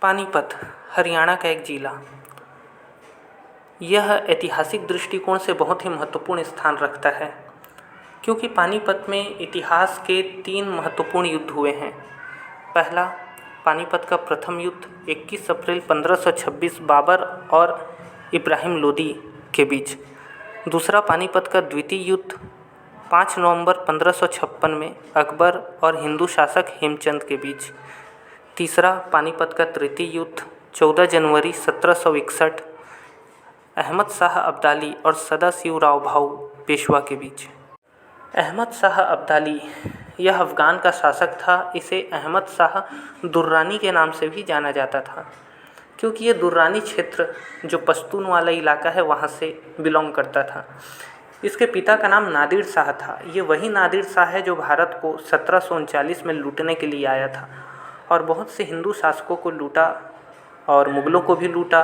पानीपत हरियाणा का एक जिला। यह ऐतिहासिक दृष्टिकोण से बहुत ही महत्वपूर्ण स्थान रखता है, क्योंकि पानीपत में इतिहास के 3 महत्वपूर्ण युद्ध हुए हैं। पहला, पानीपत का प्रथम युद्ध 21 अप्रैल 1526 बाबर और इब्राहिम लोदी के बीच। दूसरा, पानीपत का द्वितीय युद्ध 5 नवंबर 1556 में अकबर और हिंदू शासक हेमचंद के बीच। तीसरा, पानीपत का तृतीय युद्ध 14 जनवरी 1761 अहमद शाह अब्दाली और सदाशिवराव भाऊ पेशवा के बीच। अहमद शाह अब्दाली यह अफ़गान का शासक था। इसे अहमद शाह दुर्रानी के नाम से भी जाना जाता था, क्योंकि ये दुर्रानी क्षेत्र जो पश्तून वाला इलाका है वहाँ से बिलोंग करता था। इसके पिता का नाम नादिर शाह था। ये वही नादिर शाह है जो भारत को 1739 में लूटने के लिए आया था और बहुत से हिंदू शासकों को लूटा और मुग़लों को भी लूटा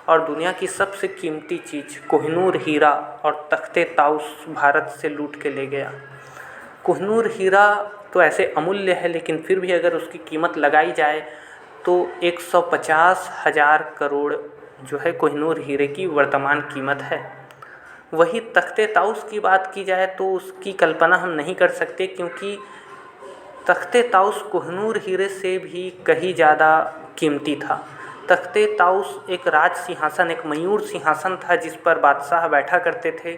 और दुनिया की सबसे कीमती चीज़ कोहिनूर हीरा और तख्ते ताउस भारत से लूट के ले गया। कोहिनूर हीरा तो ऐसे अमूल्य है, लेकिन फिर भी अगर उसकी कीमत लगाई जाए तो 150,000 करोड़ जो है कोहिनूर हीरे की वर्तमान कीमत है। वही तख्ते ताउस की बात की जाए तो उसकी कल्पना हम नहीं कर सकते, क्योंकि तख्ते ताउस कोहिनूर हीरे से भी कहीं ज़्यादा कीमती था। तख्ते ताउस एक राज सिंहासन, एक मयूर सिंहासन था जिस पर बादशाह बैठा करते थे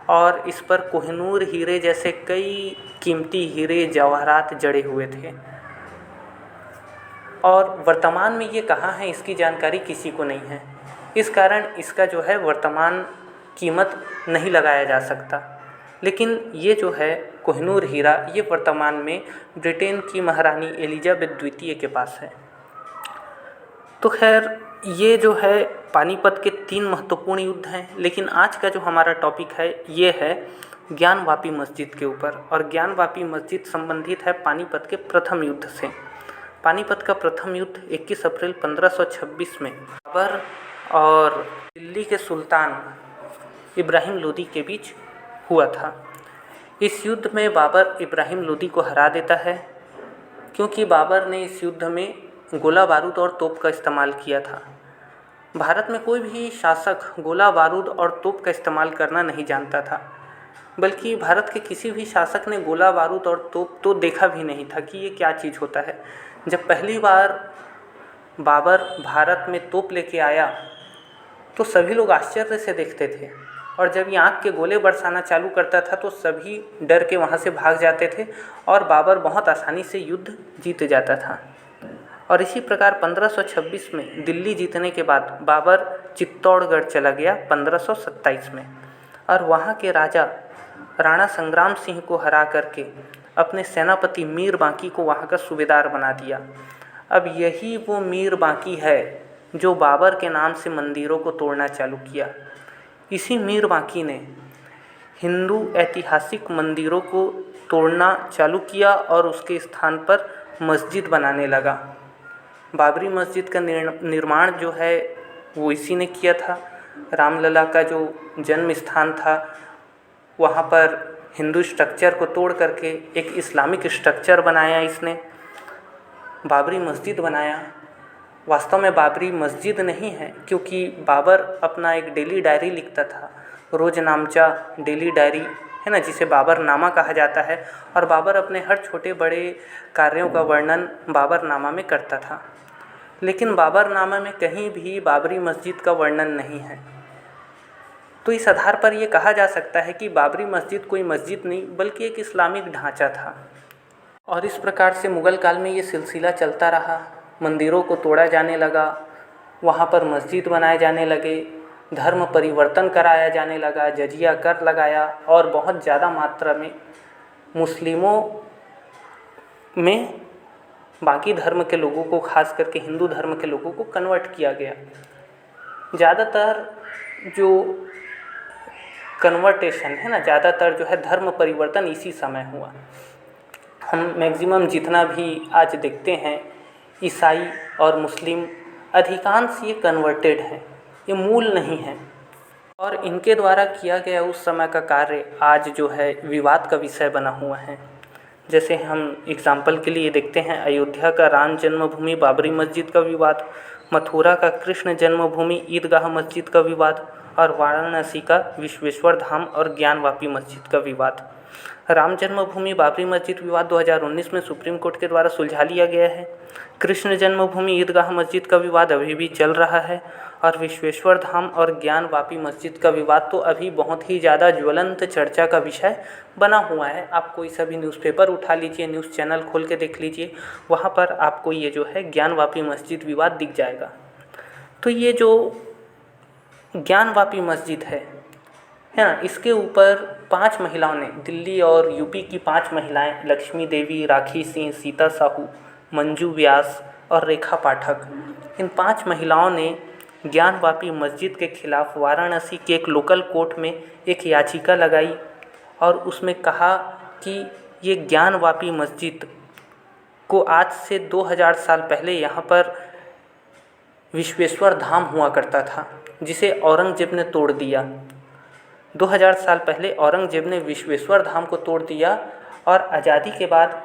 और इस पर कोहिनूर हीरे जैसे कई कीमती हीरे जवाहरात जड़े हुए थे। और वर्तमान में ये कहाँ है इसकी जानकारी किसी को नहीं है। इस कारण इसका जो है वर्तमान कीमत नहीं लगाया जा सकता। लेकिन ये जो है कोहिनूर हीरा, ये वर्तमान में ब्रिटेन की महारानी एलिजाबेथ द्वितीय के पास है। तो खैर, ये जो है पानीपत के 3 महत्वपूर्ण युद्ध हैं। लेकिन आज का जो हमारा टॉपिक है ये है ज्ञानवापी मस्जिद के ऊपर, और ज्ञानवापी मस्जिद संबंधित है पानीपत के प्रथम युद्ध से। पानीपत का प्रथम युद्ध 21 अप्रैल 1526 में बाबर और दिल्ली के सुल्तान इब्राहिम लोदी के बीच हुआ था। इस युद्ध में बाबर इब्राहिम लोदी को हरा देता है, क्योंकि बाबर ने इस युद्ध में गोला बारूद और तोप का इस्तेमाल किया था। भारत में कोई भी शासक गोला बारूद और तोप का इस्तेमाल करना नहीं जानता था, बल्कि भारत के किसी भी शासक ने गोला बारूद और तोप तो देखा भी नहीं था कि ये क्या चीज़ होता है। जब पहली बार बाबर भारत में तोप लेके आया तो सभी लोग आश्चर्य से देखते थे, और जब ये आँख के गोले बरसाना चालू करता था तो सभी डर के वहाँ से भाग जाते थे और बाबर बहुत आसानी से युद्ध जीत जाता था। और इसी प्रकार 1526 में दिल्ली जीतने के बाद बाबर चित्तौड़गढ़ चला गया 1527 में, और वहाँ के राजा राणा संग्राम सिंह को हरा करके अपने सेनापति मीर बाँकी को वहाँ का सूबेदार बना दिया। अब यही वो मीर बाँकी है जो बाबर के नाम से मंदिरों को तोड़ना चालू किया। इसी मीर बाँकी ने हिंदू ऐतिहासिक मंदिरों को तोड़ना चालू किया और उसके स्थान पर मस्जिद बनाने लगा। बाबरी मस्जिद का निर्माण जो है वो इसी ने किया था। रामलला का जो जन्म स्थान था वहाँ पर हिंदू स्ट्रक्चर को तोड़ करके एक इस्लामिक स्ट्रक्चर बनाया इसने, बाबरी मस्जिद बनाया। वास्तव में बाबरी मस्जिद नहीं है, क्योंकि बाबर अपना एक डेली डायरी लिखता था, रोज़नामचा डेली डायरी है ना, जिसे बाबर नामा कहा जाता है। और बाबर अपने हर छोटे बड़े कार्यों का वर्णन बाबर नामा में करता था, लेकिन बाबर नामा में कहीं भी बाबरी मस्जिद का वर्णन नहीं है। तो इस आधार पर यह कहा जा सकता है कि बाबरी मस्जिद कोई मस्जिद नहीं बल्कि एक इस्लामिक ढांचा था। और इस प्रकार से मुग़ल काल में ये सिलसिला चलता रहा। मंदिरों को तोड़ा जाने लगा, वहाँ पर मस्जिद बनाए जाने लगे, धर्म परिवर्तन कराया जाने लगा, जजिया कर लगाया और बहुत ज़्यादा मात्रा में मुस्लिमों में बाकी धर्म के लोगों को, खास करके हिंदू धर्म के लोगों को कन्वर्ट किया गया। ज़्यादातर जो कन्वर्टेशन है ना, ज़्यादातर जो है धर्म परिवर्तन इसी समय हुआ। हम मैक्सिमम जितना भी आज देखते हैं ईसाई और मुस्लिम, अधिकांश ये कन्वर्टेड हैं, ये मूल नहीं हैं। और इनके द्वारा किया गया उस समय का कार्य आज जो है विवाद का विषय बना हुआ है। जैसे हम एग्ज़ाम्पल के लिए देखते हैं, अयोध्या का राम जन्मभूमि बाबरी मस्जिद का विवाद, मथुरा का कृष्ण जन्मभूमि ईदगाह मस्जिद का विवाद और वाराणसी का विश्वेश्वर धाम और ज्ञानवापी मस्जिद का विवाद। राम जन्मभूमि बाबरी मस्जिद विवाद 2019 में सुप्रीम कोर्ट के द्वारा सुलझा लिया गया है। कृष्ण जन्मभूमि ईदगाह मस्जिद का विवाद अभी भी चल रहा है और विश्वेश्वर धाम और ज्ञानवापी मस्जिद का विवाद तो अभी बहुत ही ज़्यादा ज्वलंत चर्चा का विषय बना हुआ है। आप कोई सभी न्यूज़पेपर उठा लीजिए, न्यूज़ चैनल खोल के देख लीजिए, वहाँ पर आपको ये जो है ज्ञानवापी मस्जिद विवाद दिख जाएगा। तो ये जो ज्ञानवापी मस्जिद है ना, इसके ऊपर 5 महिलाओं ने, दिल्ली और यूपी की 5 महिलाएं, लक्ष्मी देवी, राखी सिंह, सीता साहू, मंजू व्यास और रेखा पाठक, इन 5 महिलाओं ने ज्ञानवापी मस्जिद के खिलाफ वाराणसी के एक लोकल कोर्ट में एक याचिका लगाई और उसमें कहा कि ये ज्ञानवापी मस्जिद को आज से 2000 साल पहले यहाँ पर विश्वेश्वर धाम हुआ करता था, जिसे औरंगजेब ने तोड़ दिया। 2000 साल पहले औरंगजेब ने विश्वेश्वर धाम को तोड़ दिया और आज़ादी के बाद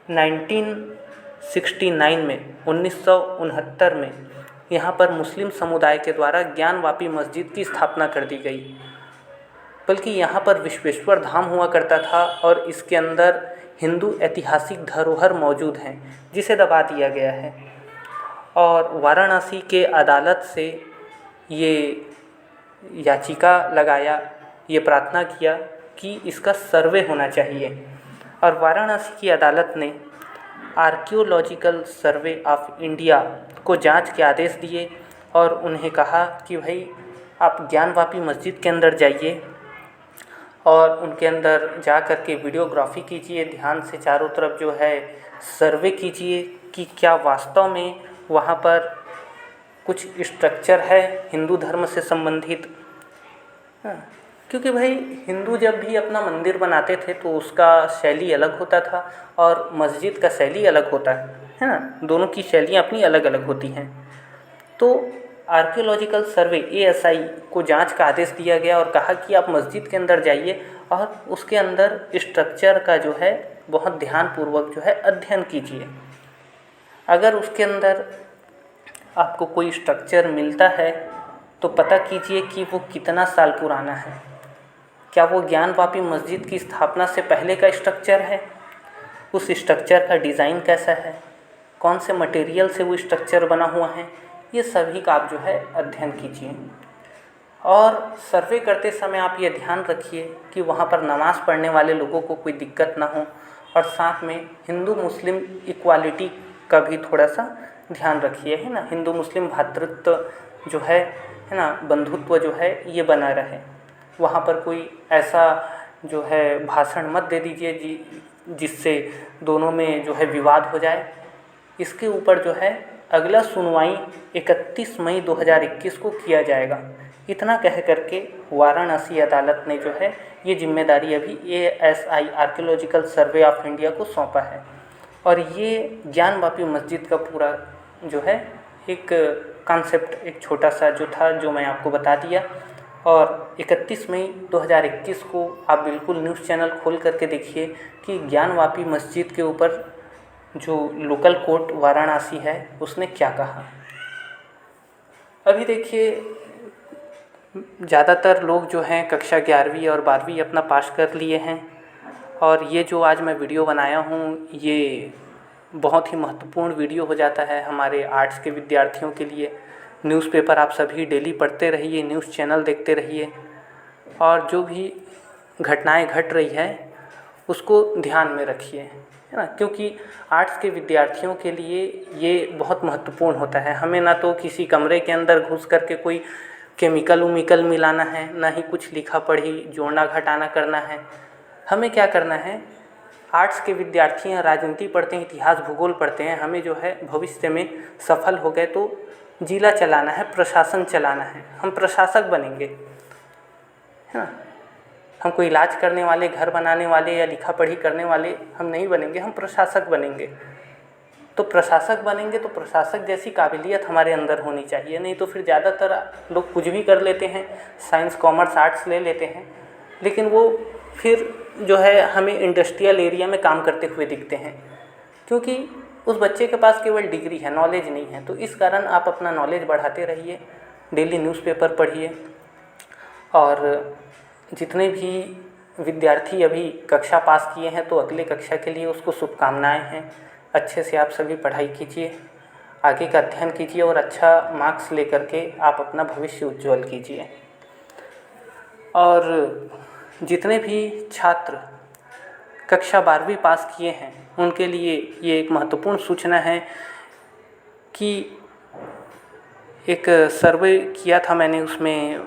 1969 में 1969 में यहाँ पर मुस्लिम समुदाय के द्वारा ज्ञानवापी मस्जिद की स्थापना कर दी गई। बल्कि यहाँ पर विश्वेश्वर धाम हुआ करता था और इसके अंदर हिंदू ऐतिहासिक धरोहर मौजूद हैं, जिसे दबा दिया गया है। और वाराणसी के अदालत से ये याचिका लगाया, ये प्रार्थना किया कि इसका सर्वे होना चाहिए और वाराणसी की अदालत ने आर्कियोलॉजिकल सर्वे ऑफ इंडिया को जांच के आदेश दिए और उन्हें कहा कि भाई आप ज्ञानवापी मस्जिद के अंदर जाइए और उनके अंदर जा कर के वीडियोग्राफी कीजिए, ध्यान से चारों तरफ जो है सर्वे कीजिए कि क्या वास्तव में वहाँ पर कुछ स्ट्रक्चर है हिंदू धर्म से संबंधित। क्योंकि भाई हिंदू जब भी अपना मंदिर बनाते थे तो उसका शैली अलग होता था और मस्जिद का शैली अलग होता है ना, दोनों की शैलियाँ अपनी अलग अलग होती हैं। तो आर्कियोलॉजिकल सर्वे ASI को जांच का आदेश दिया गया और कहा कि आप मस्जिद के अंदर जाइए और उसके अंदर स्ट्रक्चर का जो है बहुत ध्यानपूर्वक जो है अध्ययन कीजिए। अगर उसके अंदर आपको कोई स्ट्रक्चर मिलता है तो पता कीजिए कि वो कितना साल पुराना है। क्या वो ज्ञानवापी मस्जिद की स्थापना से पहले का स्ट्रक्चर है? उस स्ट्रक्चर का डिज़ाइन कैसा है? कौन से मटेरियल से वो स्ट्रक्चर बना हुआ है? ये सभी का आप जो है अध्ययन कीजिए। और सर्वे करते समय आप ये ध्यान रखिए कि वहाँ पर नमाज़ पढ़ने वाले लोगों को कोई दिक्कत ना हो और साथ में हिंदू मुस्लिम इक्वालिटी का भी थोड़ा सा ध्यान रखिए, है ना। हिंदू मुस्लिम भ्रातृत्व जो है ना, बंधुत्व जो है ये बना रहे। वहाँ पर कोई ऐसा जो है भाषण मत दे दीजिए जिससे दोनों में जो है विवाद हो जाए। इसके ऊपर जो है अगला सुनवाई 31 मई 2021 को किया जाएगा। इतना कह करके वाराणसी अदालत ने जो है ये जिम्मेदारी अभी ASI archaeological survey of India को सौंपा है। और ये ज्ञानवापी मस्जिद का पूरा जो है एक कॉन्सेप्ट, एक छोटा सा जो था, जो मैं आपको बता दिया। और 31 मई 2021 को आप बिल्कुल न्यूज़ चैनल खोल करके देखिए कि ज्ञानवापी मस्जिद के ऊपर जो लोकल कोर्ट वाराणसी है उसने क्या कहा। अभी देखिए ज़्यादातर लोग जो हैं कक्षा 11वीं और 12वीं अपना पास कर लिए हैं और ये जो आज मैं वीडियो बनाया हूँ ये बहुत ही महत्वपूर्ण वीडियो हो जाता है हमारे आर्ट्स के विद्यार्थियों के लिए। न्यूज़पेपर आप सभी डेली पढ़ते रहिए, न्यूज़ चैनल देखते रहिए और जो भी घटनाएं घट रही है उसको ध्यान में रखिए, है ना। क्योंकि आर्ट्स के विद्यार्थियों के लिए ये बहुत महत्वपूर्ण होता है। हमें ना तो किसी कमरे के अंदर घुस करके कोई केमिकल उमिकल मिलाना है, ना ही कुछ लिखा पढ़ी जोड़ना घटाना करना है। हमें क्या करना है, आर्ट्स के विद्यार्थी हैं, राजनीति पढ़ते हैं, इतिहास भूगोल पढ़ते हैं, हमें जो है भविष्य में सफल हो गए तो जिला चलाना है, प्रशासन चलाना है, हम प्रशासक बनेंगे, है ना। हम कोई इलाज करने वाले, घर बनाने वाले या लिखा पढ़ी करने वाले हम नहीं बनेंगे, हम प्रशासक बनेंगे। तो प्रशासक बनेंगे तो प्रशासक जैसी काबिलियत हमारे अंदर होनी चाहिए। नहीं तो फिर ज़्यादातर लोग कुछ भी कर लेते हैं, साइंस कॉमर्स आर्ट्स ले लेते हैं, लेकिन वो फिर जो है हमें इंडस्ट्रियल एरिया में काम करते हुए दिखते हैं, क्योंकि उस बच्चे के पास केवल डिग्री है, नॉलेज नहीं है। तो इस कारण आप अपना नॉलेज बढ़ाते रहिए, डेली न्यूज़पेपर पढ़िए, और जितने भी विद्यार्थी अभी कक्षा पास किए हैं तो अगले कक्षा के लिए उसको शुभकामनाएं हैं। अच्छे से आप सभी पढ़ाई कीजिए, आगे का अध्ययन कीजिए और अच्छा मार्क्स लेकर के आप अपना भविष्य उज्जवल कीजिए। और जितने भी छात्र कक्षा 12वीं पास किए हैं उनके लिए ये एक महत्वपूर्ण सूचना है कि एक सर्वे किया था मैंने, उसमें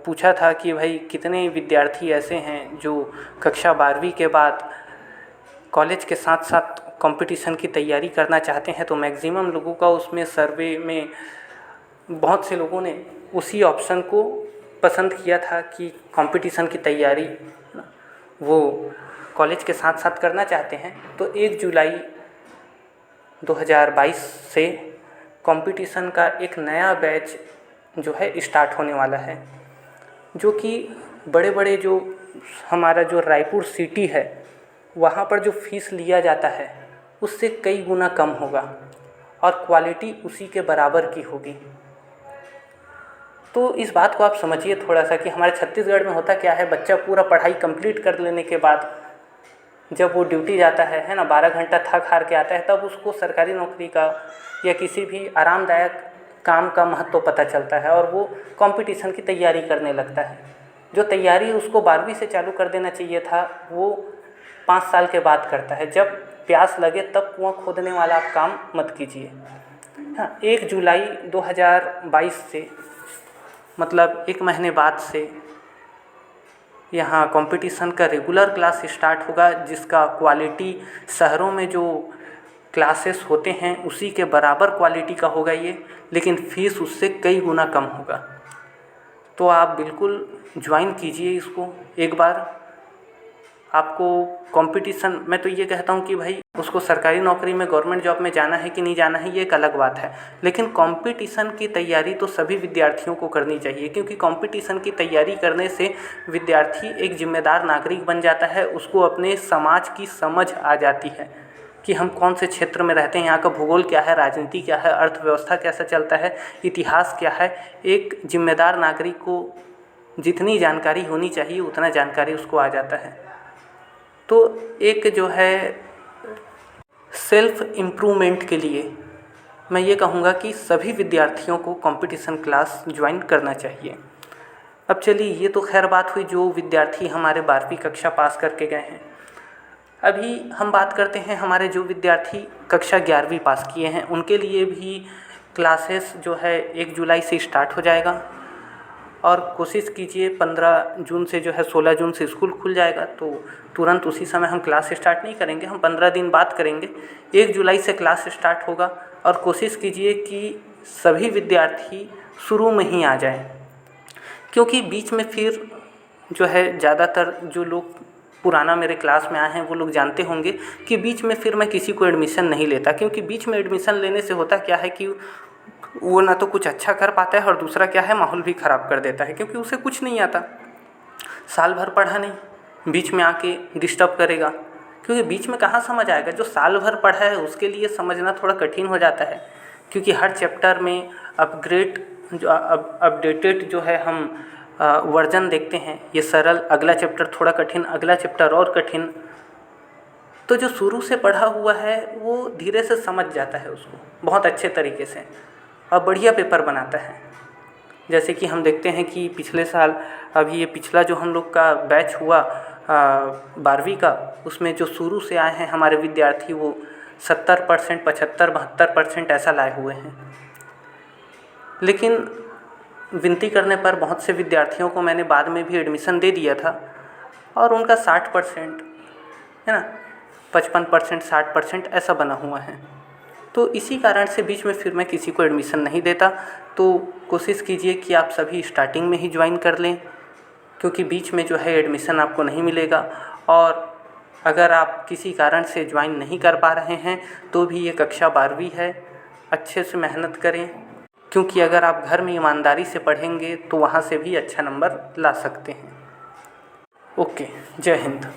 पूछा था कि भाई कितने विद्यार्थी ऐसे हैं जो कक्षा 12वीं के बाद कॉलेज के साथ साथ कंपटीशन की तैयारी करना चाहते हैं। तो मैक्सिमम लोगों का उसमें सर्वे में बहुत से लोगों ने उसी ऑप्शन को पसंद किया था कि कंपटीशन की तैयारी वो कॉलेज के साथ साथ करना चाहते हैं। तो 1 जुलाई 2022 से कंपटीशन का एक नया बैच जो है स्टार्ट होने वाला है, जो कि बड़े बड़े जो हमारा जो रायपुर सिटी है वहाँ पर जो फीस लिया जाता है उससे कई गुना कम होगा और क्वालिटी उसी के बराबर की होगी। तो इस बात को आप समझिए थोड़ा सा कि हमारे छत्तीसगढ़ में होता क्या है, बच्चा पूरा पढ़ाई कंप्लीट कर लेने के बाद जब वो ड्यूटी जाता है ना, 12 घंटा थक हार के आता है, तब उसको सरकारी नौकरी का या किसी भी आरामदायक काम का महत्व पता चलता है और वो कंपटीशन की तैयारी करने लगता है। जो तैयारी उसको 12वीं से चालू कर देना चाहिए था वो 5 साल के बाद करता है। जब प्यास लगे तब कुआं खोदने वाला आप काम मत कीजिए। हाँ, 1 जुलाई 2022 से मतलब 1 महीने बाद से यहाँ कंपटीशन का रेगुलर क्लास स्टार्ट होगा, जिसका क्वालिटी शहरों में जो क्लासेस होते हैं उसी के बराबर क्वालिटी का होगा ये, लेकिन फ़ीस उससे कई गुना कम होगा। तो आप बिल्कुल ज्वाइन कीजिए इसको एक बार। आपको कंपटीशन, मैं तो ये कहता हूँ कि भाई उसको सरकारी नौकरी में, गवर्नमेंट जॉब में जाना है कि नहीं जाना है ये एक अलग बात है, लेकिन कंपटीशन की तैयारी तो सभी विद्यार्थियों को करनी चाहिए, क्योंकि कंपटीशन की तैयारी करने से विद्यार्थी एक जिम्मेदार नागरिक बन जाता है। उसको अपने समाज की समझ आ जाती है कि हम कौन से क्षेत्र में रहते हैं, यहाँ का भूगोल क्या है, राजनीति क्या है, अर्थव्यवस्था कैसा चलता है, इतिहास क्या है। एक जिम्मेदार नागरिक को जितनी जानकारी होनी चाहिए उतना जानकारी उसको आ जाता है। तो एक जो है सेल्फ इम्प्रूवमेंट के लिए मैं ये कहूँगा कि सभी विद्यार्थियों को कंपटीशन क्लास ज्वाइन करना चाहिए। अब चलिए, ये तो खैर बात हुई जो विद्यार्थी हमारे 12वीं कक्षा पास करके गए हैं। अभी हम बात करते हैं हमारे जो विद्यार्थी कक्षा 11वीं पास किए हैं, उनके लिए भी क्लासेस जो है 1 जुलाई से स्टार्ट हो जाएगा। और कोशिश कीजिए 15 जून से जो है 16 जून से स्कूल खुल जाएगा, तो तुरंत उसी समय हम क्लास स्टार्ट नहीं करेंगे, हम 15 दिन बाद करेंगे। 1 जुलाई से क्लास स्टार्ट होगा और कोशिश कीजिए कि सभी विद्यार्थी शुरू में ही आ जाएं, क्योंकि बीच में फिर जो है ज़्यादातर जो लोग पुराना मेरे क्लास में आए हैं वो लोग जानते होंगे कि बीच में फिर मैं किसी को एडमिशन नहीं लेता, क्योंकि बीच में एडमिशन लेने से होता क्या है कि वो ना तो कुछ अच्छा कर पाता है और दूसरा क्या है, माहौल भी ख़राब कर देता है, क्योंकि उसे कुछ नहीं आता, साल भर पढ़ा नहीं, बीच में आके डिस्टर्ब करेगा। क्योंकि बीच में कहाँ समझ आएगा, जो साल भर पढ़ा है उसके लिए समझना थोड़ा कठिन हो जाता है, क्योंकि हर चैप्टर में अपडेटेड जो है हम वर्जन देखते हैं। ये सरल, अगला चैप्टर थोड़ा कठिन, अगला चैप्टर और कठिन। तो जो शुरू से पढ़ा हुआ है वो धीरे से समझ जाता है उसको बहुत अच्छे तरीके से और बढ़िया पेपर बनाता है। जैसे कि हम देखते हैं कि पिछले साल, अभी ये पिछला जो हम लोग का बैच हुआ 12वीं का, उसमें जो शुरू से आए हैं हमारे विद्यार्थी वो 70%, 75, 72% ऐसा लाए हुए हैं। लेकिन विनती करने पर बहुत से विद्यार्थियों को मैंने बाद में भी एडमिशन दे दिया था और उनका 60% है ना, 55%, 60% ऐसा बना हुआ है। तो इसी कारण से बीच में फिर मैं किसी को एडमिशन नहीं देता। तो कोशिश कीजिए कि आप सभी स्टार्टिंग में ही ज्वाइन कर लें, क्योंकि बीच में जो है एडमिशन आपको नहीं मिलेगा। और अगर आप किसी कारण से ज्वाइन नहीं कर पा रहे हैं तो भी ये कक्षा 12वीं है, अच्छे से मेहनत करें, क्योंकि अगर आप घर में ईमानदारी से पढ़ेंगे तो वहाँ से भी अच्छा नंबर ला सकते हैं। ओके, जय हिंद।